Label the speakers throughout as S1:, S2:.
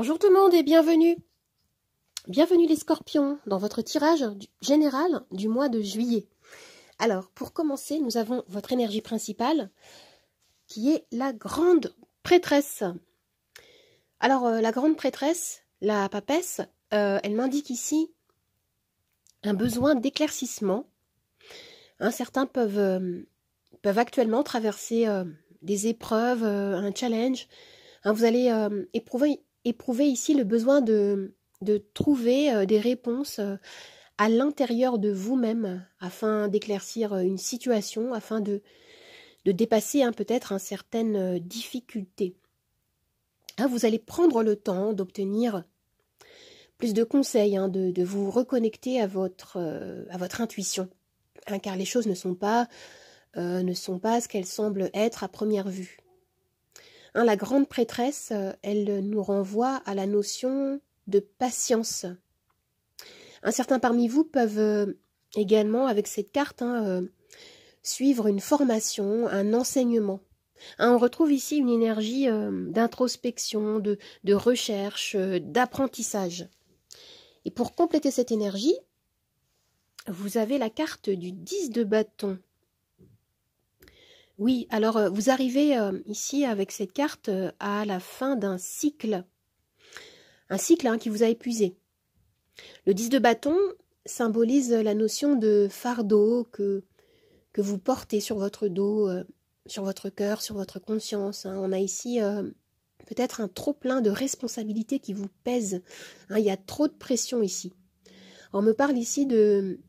S1: Bonjour tout le monde et bienvenue. Bienvenue les scorpions dans votre tirage général du mois de juillet. Alors, pour commencer, nous avons votre énergie principale qui est la grande prêtresse. Alors, la grande prêtresse, la papesse, elle m'indique ici un besoin d'éclaircissement. Certains peuvent actuellement traverser des épreuves, un challenge. Vous allez éprouver ici le besoin de trouver des réponses à l'intérieur de vous-même afin d'éclaircir une situation, afin de dépasser peut-être certaines difficultés. Vous allez prendre le temps d'obtenir plus de conseils, de vous reconnecter à votre intuition, car les choses ne sont pas ce qu'elles semblent être à première vue. La grande prêtresse, elle nous renvoie à la notion de patience. Certains parmi vous peuvent également, avec cette carte, suivre une formation, un enseignement. On retrouve ici une énergie d'introspection, de recherche, d'apprentissage. Et pour compléter cette énergie, vous avez la carte du 10 de bâton. Oui, alors vous arrivez ici avec cette carte à la fin d'un cycle. Un cycle qui vous a épuisé. Le 10 de bâton symbolise la notion de fardeau que vous portez sur votre dos, sur votre cœur, sur votre conscience. On a ici peut-être un trop-plein de responsabilités qui vous pèsent. Il y a trop de pression ici. On me parle ici de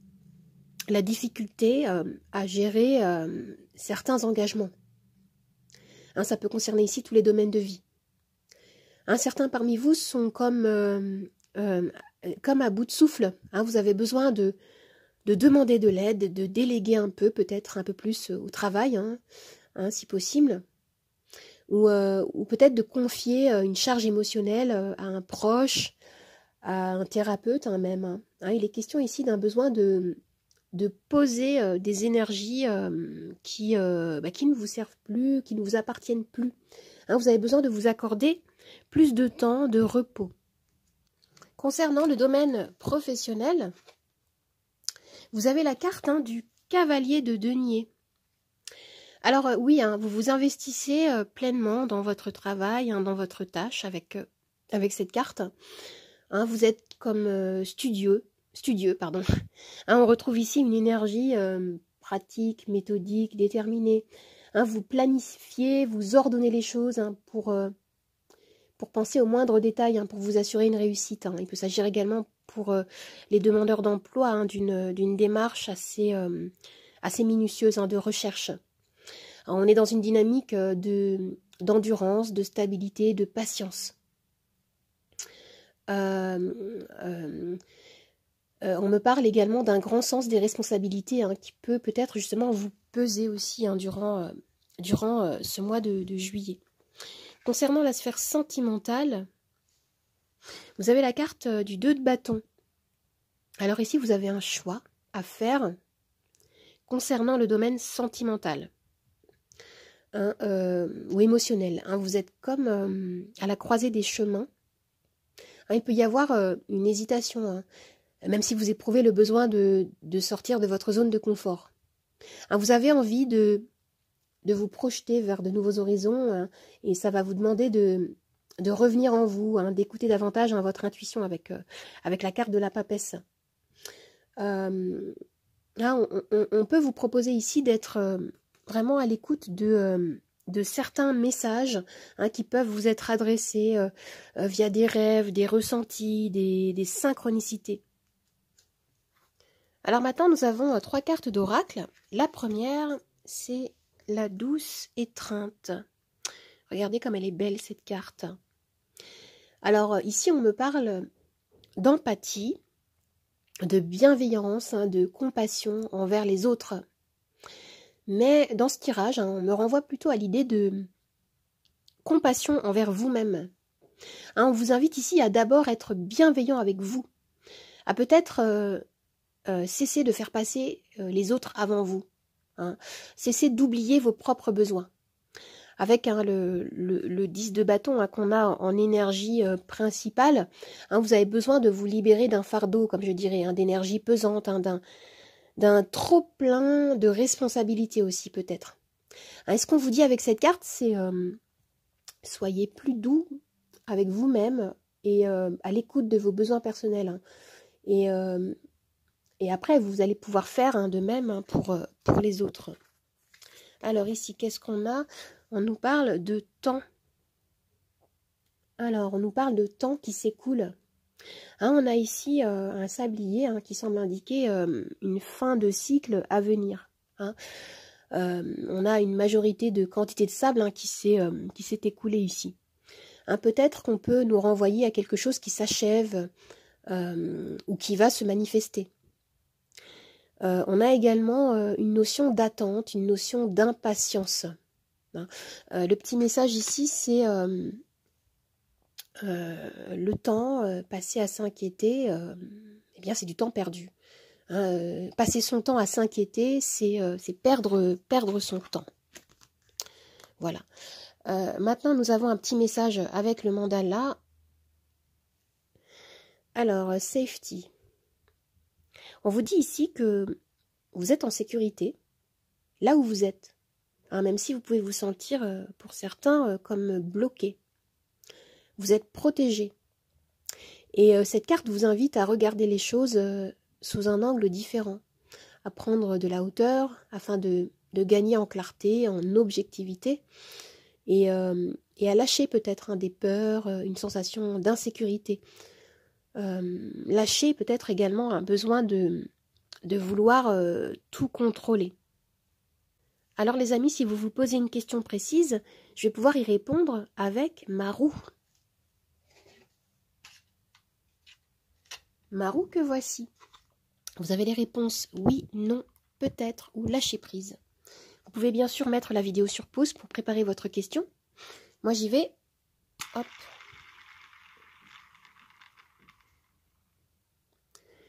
S1: la difficulté à gérer certains engagements. Ça peut concerner ici tous les domaines de vie. Certains parmi vous sont comme à bout de souffle. Vous avez besoin de demander de l'aide, de déléguer un peu, peut-être un peu plus au travail, si possible. Ou peut-être de confier une charge émotionnelle à un proche, à un thérapeute même. Il est question ici d'un besoin de poser des énergies qui ne vous servent plus, qui ne vous appartiennent plus. Vous avez besoin de vous accorder plus de temps de repos. Concernant le domaine professionnel, vous avez la carte du cavalier de denier. Alors oui, vous vous investissez pleinement dans votre travail, dans votre tâche avec cette carte. Vous êtes comme studieux. On retrouve ici une énergie pratique, méthodique, déterminée. Vous planifiez, vous ordonnez les choses pour penser aux moindres détails, pour vous assurer une réussite. Il peut s'agir également pour les demandeurs d'emploi d'une démarche assez minutieuse de recherche. On est dans une dynamique d'endurance, de stabilité, de patience. On me parle également d'un grand sens des responsabilités qui peut peut-être justement vous peser aussi durant ce mois de juillet. Concernant la sphère sentimentale, vous avez la carte du 2 de bâton. Alors ici, vous avez un choix à faire concernant le domaine sentimental ou émotionnel. Vous êtes comme à la croisée des chemins. Il peut y avoir une hésitation, même si vous éprouvez le besoin de sortir de votre zone de confort. Vous avez envie de vous projeter vers de nouveaux horizons et ça va vous demander de revenir en vous, d'écouter davantage votre intuition avec la carte de la papesse. On peut vous proposer ici d'être vraiment à l'écoute de certains messages qui peuvent vous être adressés via des rêves, des ressentis, des synchronicités. Alors maintenant, nous avons 3 cartes d'oracle. La première, c'est la douce étreinte. Regardez comme elle est belle cette carte. Alors ici, on me parle d'empathie, de bienveillance, de compassion envers les autres. Mais dans ce tirage, on me renvoie plutôt à l'idée de compassion envers vous-même. On vous invite ici à d'abord être bienveillant avec vous, à peut-être cesser de faire passer les autres avant vous. Cessez d'oublier vos propres besoins. avec le 10 de bâton qu'on a en énergie principale, vous avez besoin de vous libérer d'un fardeau, comme je dirais, d'énergie pesante, d'un trop-plein de responsabilité aussi peut-être. Et ce qu'on vous dit avec cette carte, c'est soyez plus doux avec vous-même et à l'écoute de vos besoins personnels. Et après, vous allez pouvoir faire de même pour les autres. Alors ici, qu'est-ce qu'on a? On nous parle de temps. Alors, on nous parle de temps qui s'écoule. On a ici un sablier qui semble indiquer une fin de cycle à venir. On a une majorité de quantité de sable qui s'est écoulée ici. Peut-être qu'on peut nous renvoyer à quelque chose qui s'achève ou qui va se manifester. On a également une notion d'attente, une notion d'impatience. Le petit message ici, c'est le temps passé à s'inquiéter, eh bien c'est du temps perdu. Passer son temps à s'inquiéter, c'est perdre son temps. Voilà. Maintenant, nous avons un petit message avec le mandala. Alors, safety. On vous dit ici que vous êtes en sécurité, là où vous êtes. Même si vous pouvez vous sentir, pour certains, comme bloqué. Vous êtes protégé. Et cette carte vous invite à regarder les choses sous un angle différent, à prendre de la hauteur afin de gagner en clarté, en objectivité, et à lâcher peut-être des peurs, une sensation d'insécurité. Lâcher peut-être également un besoin de vouloir tout contrôler. Alors les amis, si vous vous posez une question précise, je vais pouvoir y répondre avec ma roue. Ma roue que voici. Vous avez les réponses oui, non, peut-être ou lâcher prise. Vous pouvez bien sûr mettre la vidéo sur pause pour préparer votre question. Moi j'y vais. Hop.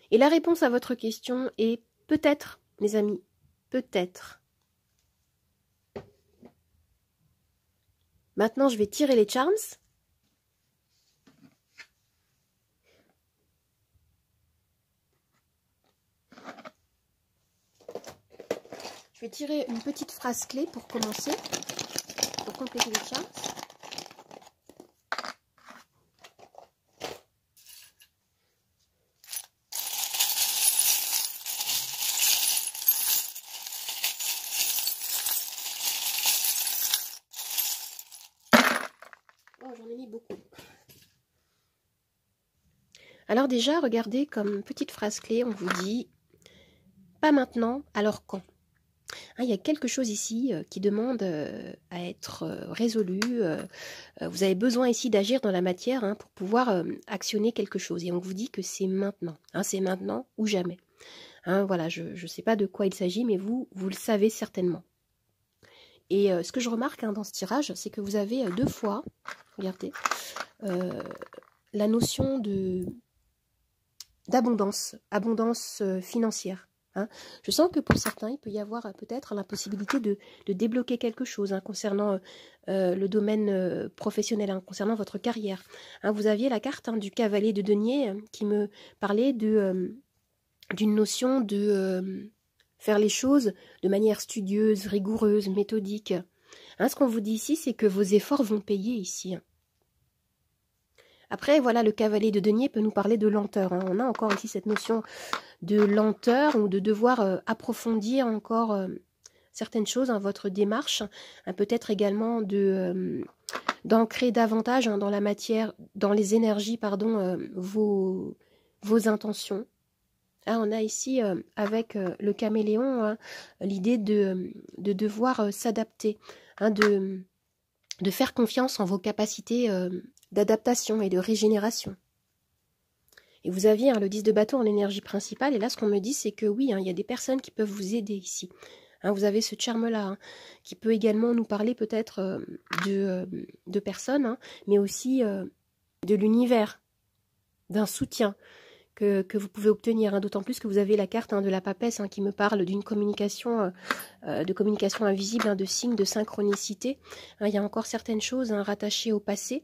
S1: Et la réponse à votre question est peut-être, mes amis, peut-être. Maintenant, je vais tirer les charms. Je vais tirer une petite phrase clé pour commencer, pour compléter les charms. Oh, j'en ai mis beaucoup. Alors déjà, regardez comme petite phrase clé, on vous dit « Pas maintenant, alors quand ?» Il y a quelque chose ici qui demande à être résolu. Vous avez besoin ici d'agir dans la matière pour pouvoir actionner quelque chose. Et on vous dit que c'est maintenant. C'est maintenant ou jamais. Voilà, je ne sais pas de quoi il s'agit, mais vous le savez certainement. Et ce que je remarque dans ce tirage, c'est que vous avez deux fois, regardez, la notion d'abondance, abondance financière. Je sens que pour certains, il peut y avoir peut-être la possibilité de débloquer quelque chose concernant le domaine professionnel, concernant votre carrière. Vous aviez la carte du cavalier de denier qui me parlait d'une notion de faire les choses de manière studieuse, rigoureuse, méthodique. Ce qu'on vous dit ici, c'est que vos efforts vont payer ici. Après, voilà, le cavalier de denier peut nous parler de lenteur. On a encore ici cette notion de lenteur ou de devoir approfondir encore certaines choses dans votre démarche. Peut-être également d'ancrer davantage dans la matière, dans les énergies, pardon, vos intentions. On a ici, avec le caméléon, l'idée de devoir s'adapter, de faire confiance en vos capacités d'adaptation et de régénération. Et vous aviez le 10 de bâton en énergie principale, et là ce qu'on me dit c'est que oui, il y a des personnes qui peuvent vous aider ici. Vous avez ce charme-là, qui peut également nous parler peut-être de personnes, mais aussi de l'univers, d'un soutien, que vous pouvez obtenir, hein, d'autant plus que vous avez la carte de la papesse qui me parle d'une communication, de communication invisible, de signes de synchronicité. Il y a encore certaines choses rattachées au passé.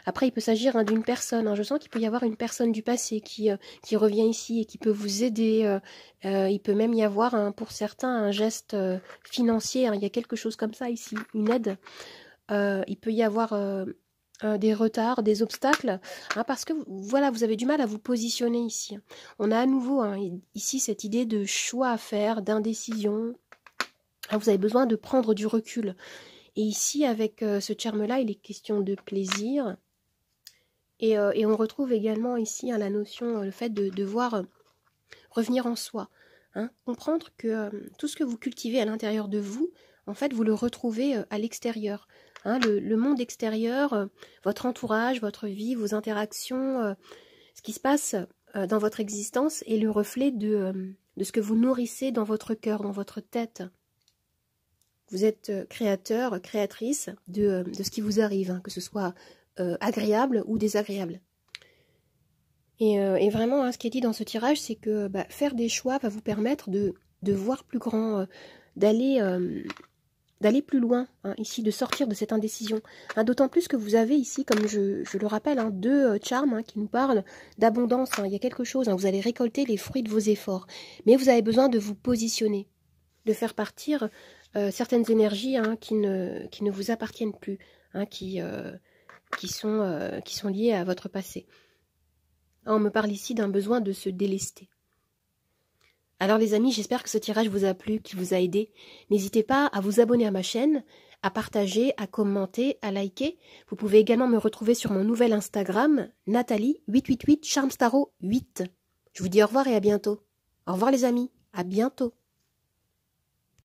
S1: Après, il peut s'agir d'une personne. Je sens qu'il peut y avoir une personne du passé qui revient ici et qui peut vous aider. Il peut même y avoir, pour certains, un geste financier. Il y a quelque chose comme ça ici, une aide. Il peut y avoir des retards, des obstacles, parce que voilà, vous avez du mal à vous positionner ici. On a à nouveau ici cette idée de choix à faire, d'indécision. Vous avez besoin de prendre du recul. Et ici, avec ce charme-là, il est question de plaisir. Et on retrouve également ici la notion, le fait de devoir revenir en soi. Comprendre que tout ce que vous cultivez à l'intérieur de vous, en fait, vous le retrouvez à l'extérieur. Le monde extérieur, votre entourage, votre vie, vos interactions, ce qui se passe dans votre existence est le reflet de ce que vous nourrissez dans votre cœur, dans votre tête. Vous êtes créateur, créatrice de ce qui vous arrive, que ce soit agréable ou désagréable. Et vraiment, ce qui est dit dans ce tirage, c'est que faire des choix va vous permettre de voir plus grand, d'aller plus loin, ici, de sortir de cette indécision. D'autant plus que vous avez ici, comme je le rappelle, deux charmes qui nous parlent d'abondance. Il y a quelque chose, vous allez récolter les fruits de vos efforts. Mais vous avez besoin de vous positionner, de faire partir certaines énergies qui ne vous appartiennent plus, qui sont liées à votre passé. On me parle ici d'un besoin de se délester. Alors les amis, j'espère que ce tirage vous a plu, qu'il vous a aidé. N'hésitez pas à vous abonner à ma chaîne, à partager, à commenter, à liker. Vous pouvez également me retrouver sur mon nouvel Instagram, Nathalie888 Charmstaro8. Je vous dis au revoir et à bientôt. Au revoir les amis, à bientôt.